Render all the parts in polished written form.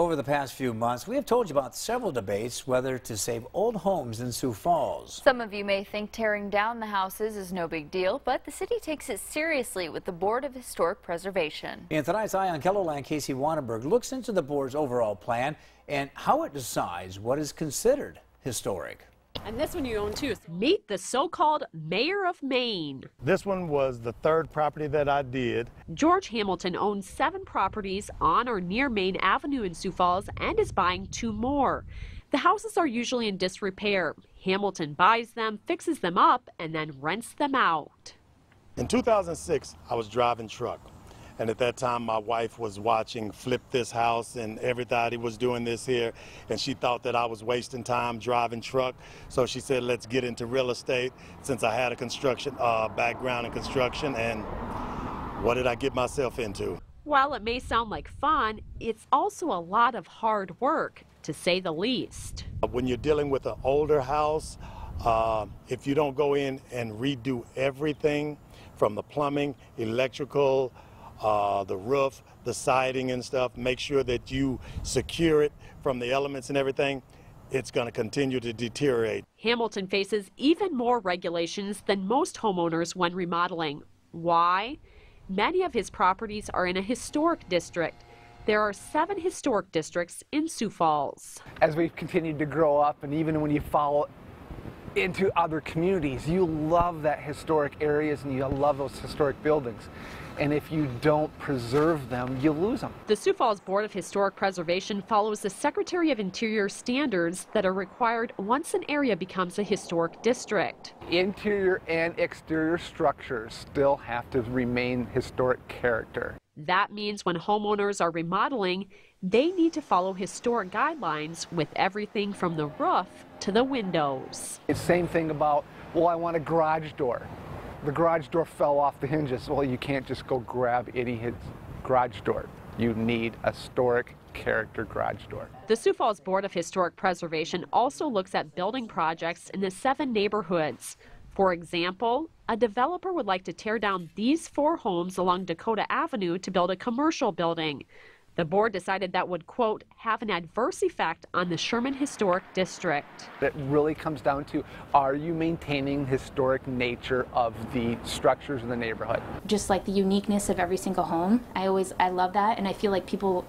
Over the past few months, we have told you about several debates whether to save old homes in Sioux Falls. Some of you may think tearing down the houses is no big deal, but the city takes it seriously with the Board of Historic Preservation. In tonight's Eye on KELOLAND, Casey Wanenberg looks into the board's overall plan and how it decides what is considered historic. And this one you own too. Meet the so-called mayor of Maine. This one was the third property that I did. George Hamilton owns 7 properties on or near Main Avenue in Sioux Falls and is buying 2 more. The houses are usually in disrepair. Hamilton buys them, fixes them up, and then rents them out. In 2006, I was driving truck. And at that time, my wife was watching Flip This House, and everybody was doing this here. And she thought that I was wasting time driving truck. So she said, let's get into real estate, since I had a construction background in construction. And what did I get myself into? While it may sound like fun, it's also a lot of hard work, to say the least. When you're dealing with an older house, if you don't go in and redo everything from the plumbing, electrical, the roof, the siding and stuff, make sure that you secure it from the elements and everything, it's going to continue to deteriorate. Hamilton faces even more regulations than most homeowners when remodeling. Why? Many of his properties are in a historic district. There are 7 historic districts in Sioux Falls. As we've continued to grow up, and even when you follow into other communities, you love that historic areas and you love those historic buildings. And if you don't preserve them, you lose them. The Sioux Falls Board of Historic Preservation follows the Secretary of Interior standards that are required once an area becomes a historic district. Interior and exterior structures still have to remain historic character. That means when homeowners are remodeling, they need to follow historic guidelines with everything from the roof to the windows. It's the same thing about, well, I want a garage door. The garage door fell off the hinges. Well, you can't just go grab any garage door. You need a historic character garage door. The Sioux Falls Board of Historic Preservation also looks at building projects in the 7 neighborhoods. For example, a developer would like to tear down these 4 homes along Dakota Avenue to build a commercial building. The board decided that would, quote, have an adverse effect on the Sherman Historic District. It really comes down to, are you maintaining historic nature of the structures in the neighborhood? Just like the uniqueness of every single home. I love that, and I feel like people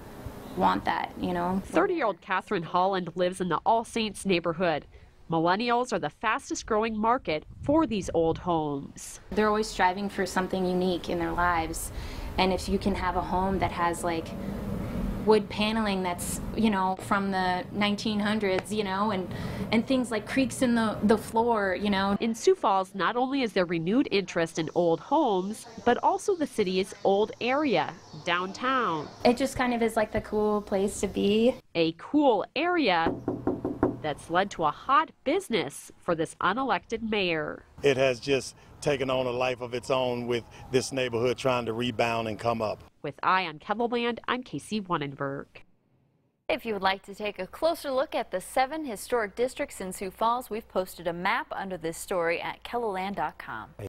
want that, you know. 30-year-old Catherine Holland lives in the All Saints neighborhood. Millennials are the fastest growing market for these old homes. They're always striving for something unique in their lives. And if you can have a home that has like wood paneling that's, you know, from the 1900s, you know, and things like creaks in the floor, you know. In Sioux Falls, not only is there renewed interest in old homes, but also the city's old area, downtown. It just kind of is like the cool place to be. A cool area that's led to a hot business for this unelected mayor. It has just taken on a life of its own with this neighborhood trying to rebound and come up. With Eye on KELOLAND, I'm Casey Wanenberg. If you would like to take a closer look at the 7 historic districts in Sioux Falls, we've posted a map under this story at KELOLAND.com.